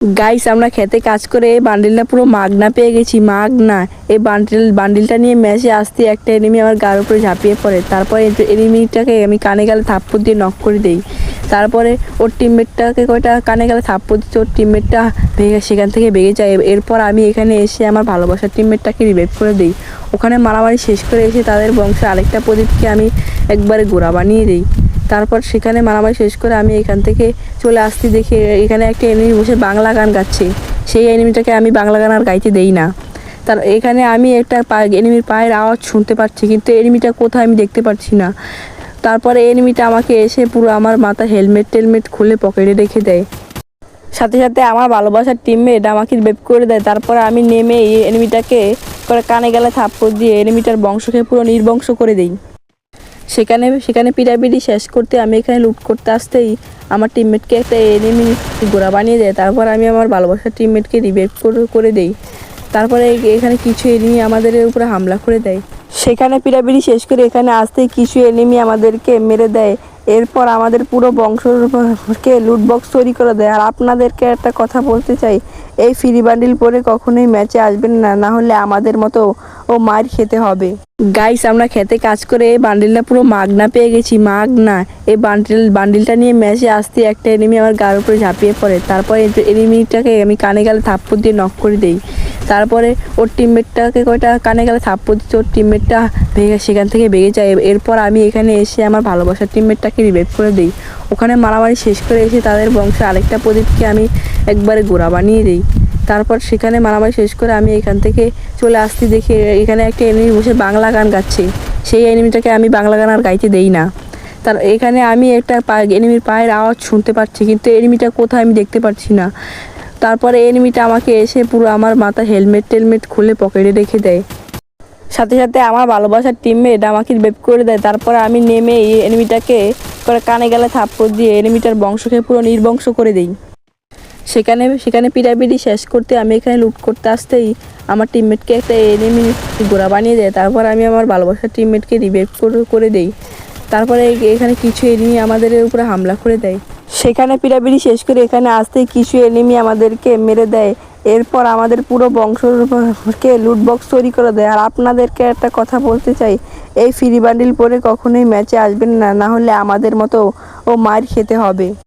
Guys আমরা খেতে কাজ করে এই বান্ডিলটা পুরো মাগনা পেয়ে গেছি। মাগনা এই বান্ডিলটা নিয়ে ম্যাচে আসতে একটা এনিমি আমার গার উপরে ঝাঁপিয়ে পড়ে। তারপরে এনিমিটাকে আমি কানে গালে থাপ্পড় দিয়ে নক করে দেই। তারপরে ওর টিমমেটটাকে কয়টা কানে গালে থাপ্পড় দিচ্ছে, ওর টিমমেটটা সেখান থেকে ভেঙে যায়। এরপর আমি এখানে এসে আমার ভালোবাসার টিমমেটটাকে রিভাইভ করে দিই। ওখানে মারামারি শেষ করে এসে তাদের বংশে আরেকটা প্রদীপকে আমি একবারে গোড়া বানিয়ে দিই। তারপর সেখানে মারামারি শেষ করে আমি এখান থেকে চলে আসতে দেখি এখানে একটা এনিমি বসে বাংলা গান গাচ্ছে। সেই এনিমিটাকে আমি বাংলা গান আর গাইতে দেই না। তার এখানে আমি একটা এনিমির পায়ের আওয়াজ শুনতে পাচ্ছি, কিন্তু এনিমিটা কোথায় আমি দেখতে পাচ্ছি না। তারপরে এনিমিটা আমাকে এসে পুরো আমার মাথা হেলমেট খুলে পকেটে রেখে দেয়। সাথে সাথে আমার ভালোবাসার টিমমেট আমাকে বেপ করে দেয়। তারপরে আমি নেমে এই এনিমিটাকে কানে গেলে থাপ্পড় দিয়ে এনিমিটার বংশকে পুরো নির্বংশ করে দিই। সেখানে পিটাপিটি শেষ করতে আমি এখানে লুট করতে আসতেই আমার টিমমেটকে একটা এনিমি গোড়া বানিয়ে দেয়। তারপর আমি আমার ভালোবাসার টিমমেটকে রিভাইভ করে দেই। তারপরে এখানে কিছু এনিমি আমাদের উপরে হামলা করে দেয়। সেখানে পিটাপিটি শেষ করে এখানে আসতেই কিছু এনিমি আমাদেরকে মেরে দেয়। এরপর আমাদের পুরো বংশকে লুট বক্স তৈরি করে দেয়। আর আপনাদেরকে একটা কথা বলতে চাই, এই ফ্রি বান্ডিল পরে কখনোই ম্যাচে আসবেন না, না হলে আমাদের মতো মার খেতে হবে। গাইস আমরা খেতে কাজ করে এই বান্ডিলটা পুরো মাগনা পেয়ে গেছি। মাগনা এই বান্ডিলটা নিয়ে ম্যাচে আসতে একটা এনিমি আমার গার উপরে ঝাঁপিয়ে পড়ে। তারপরে এনিমিটাকে আমি কানে গালে থাপ্পড় দিয়ে নক করে দিই। তারপরে ওর টিমমেটটাকে কয়টা কানে গালে থাপ্পড় দিচ্ছে, ওর টিমমেটটা সেখান থেকে ভেঙে যায়। এরপর আমি এখানে এসে আমার ভালোবাসার টিমমেটটাকে রিভাইভ করে দিই। ওখানে মারামারি শেষ করে এসে তাদের বংশে আরেকটা প্রদীপকে আমি একবারে গোড়া বানিয়ে দিই। তারপর সেখানে মারামারি শেষ করে আমি এখান থেকে চলে আসতে দেখি এখানে একটা এনিমি বসে বাংলা গান গাচ্ছে। সেই এনিমিটাকে আমি বাংলা গান আর গাইতে দেই না। তার এখানে আমি একটা এনিমির পায়ের আওয়াজ শুনতে পাচ্ছি, কিন্তু এনিমিটা কোথায় আমি দেখতে পাচ্ছি না। তারপরে এনিমিটা আমাকে এসে পুরো আমার মাথা হেলমেট খুলে পকেটে রেখে দেয়। সাথে সাথে আমার ভালোবাসার টিমমেট আমাকে বেপ করে দেয়। তারপরে আমি নেমে এই এনিমিটাকে কানে গেলে থাপ্পড় দিয়ে এনিমিটার বংশকে পুরো নির্বংশ করে দিই। সেখানে পিটাপিটি শেষ করতে আমি এখানে লুট করতে আসতেই আমার টিমমেটকে একটা এনিমি গোড়া বানিয়ে দেয়। তারপর আমি আমার ভালোবাসার টিমমেটকে রিভাইভ করে দেই। তারপরে এখানে কিছু এনিমি আমাদের উপরে হামলা করে দেয়। সেখানে পিটাপিটি শেষ করে এখানে আসতেই কিছু এনিমি আমাদেরকে মেরে দেয়। এরপর আমাদের পুরো বংশকে লুট বক্স তৈরি করে দেয়। আর আপনাদেরকে একটা কথা বলতে চাই, এই ফ্রি বান্ডিল পরে কখনোই ম্যাচে আসবেন না, না হলে আমাদের মতো মার খেতে হবে।